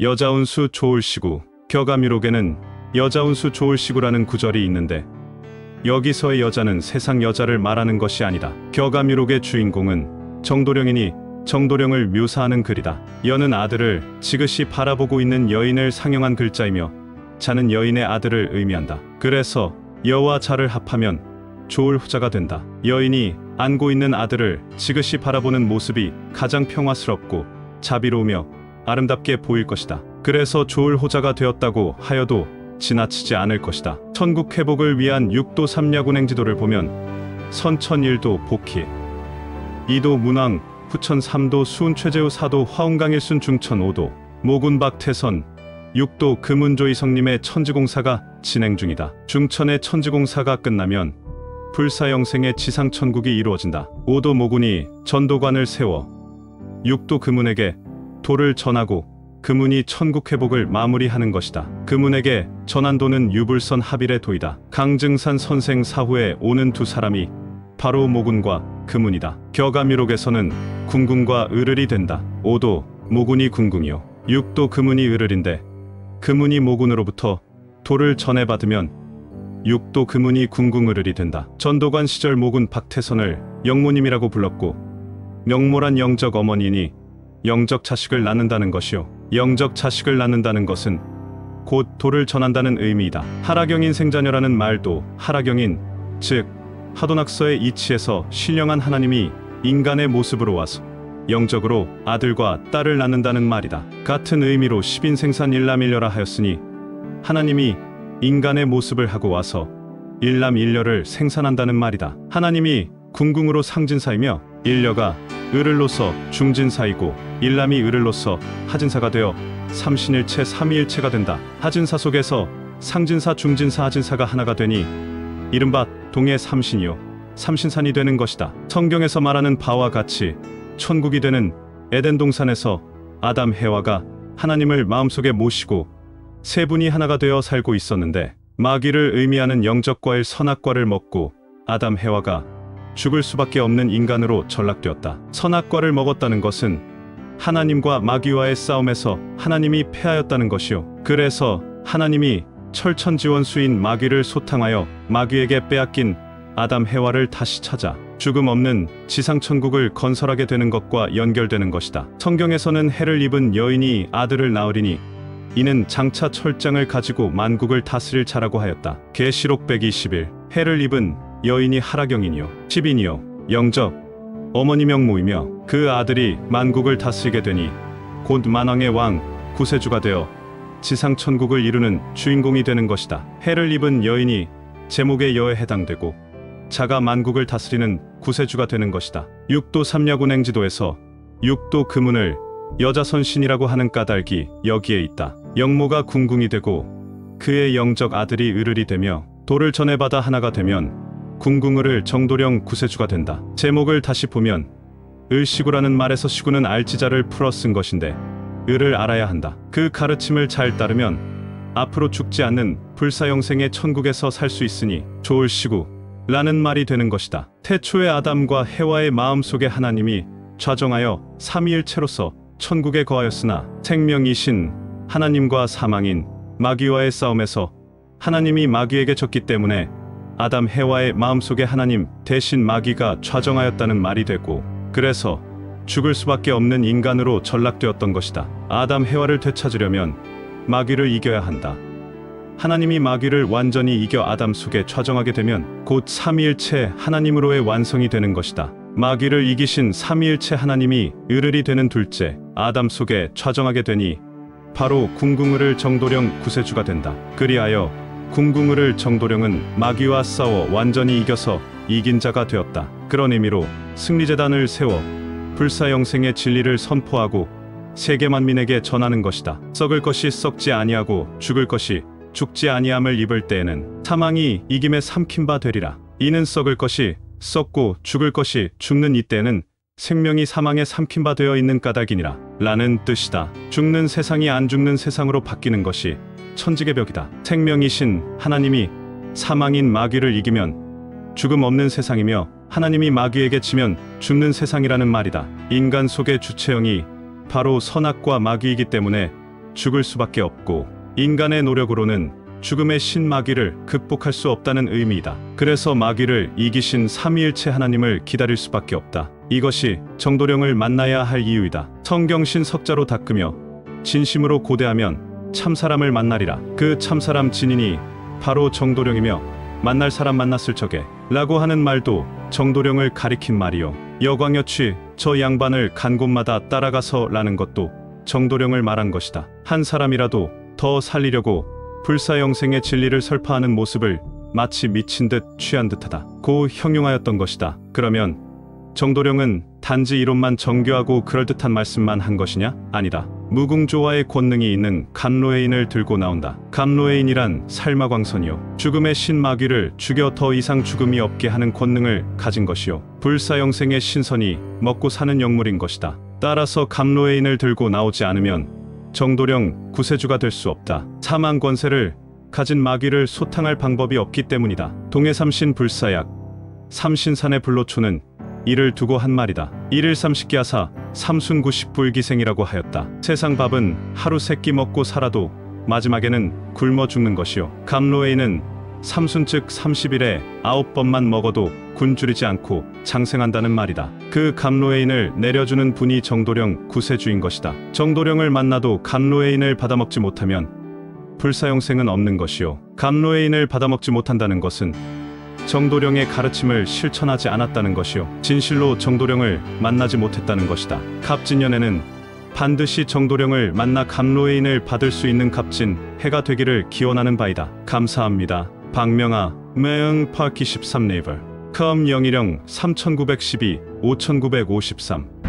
여자운수 좋을시구. 격아미록에는 여자운수 좋을시구라는 구절이 있는데 여기서의 여자는 세상 여자를 말하는 것이 아니다. 격아미록의 주인공은 정도령이니 정도령을 묘사하는 글이다. 여는 아들을 지그시 바라보고 있는 여인을 상영한 글자이며 자는 여인의 아들을 의미한다. 그래서 여와 자를 합하면 좋을 후자가 된다. 여인이 안고 있는 아들을 지그시 바라보는 모습이 가장 평화스럽고 자비로우며 아름답게 보일 것이다. 그래서 좋을 호자가 되었다고 하여도 지나치지 않을 것이다. 천국 회복을 위한 6도 삼야군행지도를 보면 선천 1도 복희, 2도 문왕, 후천 3도 수운 최재우 4도 화웅강 1순 중천 5도 모군박 태선 6도 금운조 이성님의 천지공사가 진행 중이다. 중천의 천지공사가 끝나면 불사영생의 지상천국이 이루어진다. 5도 모군이 전도관을 세워 6도 금운에게 도를 전하고 금운이 천국 회복을 마무리하는 것이다. 금운에게 전한 도는 유불선 하빌의 도이다. 강증산 선생 사후에 오는 두 사람이 바로 모군과 금운이다. 격아미록에서는 궁궁과 을을이 된다. 5도 모군이 궁궁이요 6도 금운이 을을인데 금운이 모군으로부터 도를 전해받으면 6도 금운이 궁궁을을이 된다. 전도관 시절 모군 박태선을 영모님이라고 불렀고 명모란 영적 어머니니 영적 자식을 낳는다는 것이요 영적 자식을 낳는다는 것은 곧 도를 전한다는 의미이다. 하라경인 생자녀라는 말도 하라경인 즉 하도낙서의 이치에서 신령한 하나님이 인간의 모습으로 와서 영적으로 아들과 딸을 낳는다는 말이다. 같은 의미로 십인생산 일남일녀라 하였으니 하나님이 인간의 모습을 하고 와서 일남일녀를 생산한다는 말이다. 하나님이 궁궁으로 상진사이며 일녀가 을을로서 중진사이고 일남이 을을로서 하진사가 되어 삼신일체 삼위일체가 된다. 하진사 속에서 상진사 중진사 하진사가 하나가 되니 이른바 동의 삼신이요 삼신산이 되는 것이다. 성경에서 말하는 바와 같이 천국이 되는 에덴 동산에서 아담 해와가 하나님을 마음속에 모시고 세 분이 하나가 되어 살고 있었는데 마귀를 의미하는 영적과일 선악과를 먹고 아담 해와가 죽을 수밖에 없는 인간으로 전락되었다. 선악과를 먹었다는 것은 하나님과 마귀와의 싸움에서 하나님이 패하였다는 것이요 그래서 하나님이 철천지원수인 마귀를 소탕하여 마귀에게 빼앗긴 아담 해와를 다시 찾아 죽음 없는 지상천국을 건설하게 되는 것과 연결되는 것이다. 성경에서는 해를 입은 여인이 아들을 낳으리니 이는 장차 철장을 가지고 만국을 다스릴 자라고 하였다. 계시록 121 해를 입은 여인이 하라경이니요 10인이요 영적 어머니 명모이며 그 아들이 만국을 다스리게 되니 곧 만왕의 왕 구세주가 되어 지상천국을 이루는 주인공이 되는 것이다. 해를 입은 여인이 제목의 여에 해당되고 자가 만국을 다스리는 구세주가 되는 것이다. 6도 삼야군행지도에서 6도 금운을 여자선신이라고 하는 까닭이 여기에 있다. 영모가 궁궁이 되고 그의 영적 아들이 을을이 되며 도를 전해받아 하나가 되면 궁궁을을 정도령 구세주가 된다. 제목을 다시 보면 을시구라는 말에서 시구는 알지자를 풀어 쓴 것인데 을을 알아야 한다. 그 가르침을 잘 따르면 앞으로 죽지 않는 불사영생의 천국에서 살 수 있으니 좋을시구 라는 말이 되는 것이다. 태초의 아담과 해와의 마음속에 하나님이 좌정하여 삼위일체로서 천국에 거하였으나 생명이신 하나님과 사망인 마귀와의 싸움에서 하나님이 마귀에게 졌기 때문에 아담 해와의 마음속에 하나님 대신 마귀가 좌정하였다는 말이 되고 그래서 죽을 수밖에 없는 인간으로 전락되었던 것이다. 아담 해와를 되찾으려면 마귀를 이겨야 한다. 하나님이 마귀를 완전히 이겨 아담 속에 좌정하게 되면 곧 삼위일체 하나님으로의 완성이 되는 것이다. 마귀를 이기신 삼위일체 하나님이 을을이 되는 둘째 아담 속에 좌정하게 되니 바로 궁궁을을 정도령 구세주가 된다. 그리하여 궁궁을을 정도령은 마귀와 싸워 완전히 이겨서 이긴 자가 되었다. 그런 의미로 승리제단을 세워 불사영생의 진리를 선포하고 세계 만민에게 전하는 것이다. 썩을 것이 썩지 아니하고 죽을 것이 죽지 아니함을 입을 때에는 사망이 이김에 삼킨 바 되리라. 이는 썩을 것이 썩고 죽을 것이 죽는 이때에는 생명이 사망에 삼킨 바 되어 있는 까닭이니라 라는 뜻이다. 죽는 세상이 안 죽는 세상으로 바뀌는 것이 천직의 벽이다. 생명이신 하나님이 사망인 마귀를 이기면 죽음 없는 세상이며 하나님이 마귀에게 지면 죽는 세상이라는 말이다. 인간 속의 주체형이 바로 선악과 마귀이기 때문에 죽을 수밖에 없고 인간의 노력으로는 죽음의 신마귀를 극복할 수 없다는 의미이다. 그래서 마귀를 이기신 삼위일체 하나님을 기다릴 수밖에 없다. 이것이 정도령을 만나야 할 이유이다. 성경신 석자로 닦으며 진심으로 고대하면 참사람을 만나리라. 그 참사람 진인이 바로 정도령이며 만날 사람 만났을 적에 라고 하는 말도 정도령을 가리킨 말이요. 여광여취 저 양반을 간 곳마다 따라가서 라는 것도 정도령을 말한 것이다. 한 사람이라도 더 살리려고 불사영생의 진리를 설파하는 모습을 마치 미친 듯 취한 듯하다. 고 형용하였던 것이다. 그러면 정도령은 단지 이론만 정교하고 그럴듯한 말씀만 한 것이냐? 아니다. 무궁조화의 권능이 있는 감로에인을 들고 나온다. 감로에인이란 살마광선이요. 죽음의 신마귀를 죽여 더 이상 죽음이 없게 하는 권능을 가진 것이요. 불사영생의 신선이 먹고 사는 영물인 것이다. 따라서 감로에인을 들고 나오지 않으면 정도령 구세주가 될 수 없다. 사망 권세를 가진 마귀를 소탕할 방법이 없기 때문이다. 동해삼신 불사약 삼신산의 불로초는 이를 두고 한 말이다. 일일 삼식기하사 삼순구십불기생이라고 하였다. 세상 밥은 하루 세끼 먹고 살아도 마지막에는 굶어 죽는 것이요. 감로에인은 삼순 즉 30일에 9번만 먹어도 굶주리지 않고 장생한다는 말이다. 그 감로에인을 내려주는 분이 정도령 구세주인 것이다. 정도령을 만나도 감로에인을 받아먹지 못하면 불사영생은 없는 것이요. 감로에인을 받아먹지 못한다는 것은 정도령의 가르침을 실천하지 않았다는 것이요. 진실로 정도령을 만나지 못했다는 것이다. 갑진년에는 반드시 정도령을 만나 감로에인을 받을 수 있는 값진 해가 되기를 기원하는 바이다. 감사합니다. 박명아 매응 파키 13네이버 컴 영일령 3912 5953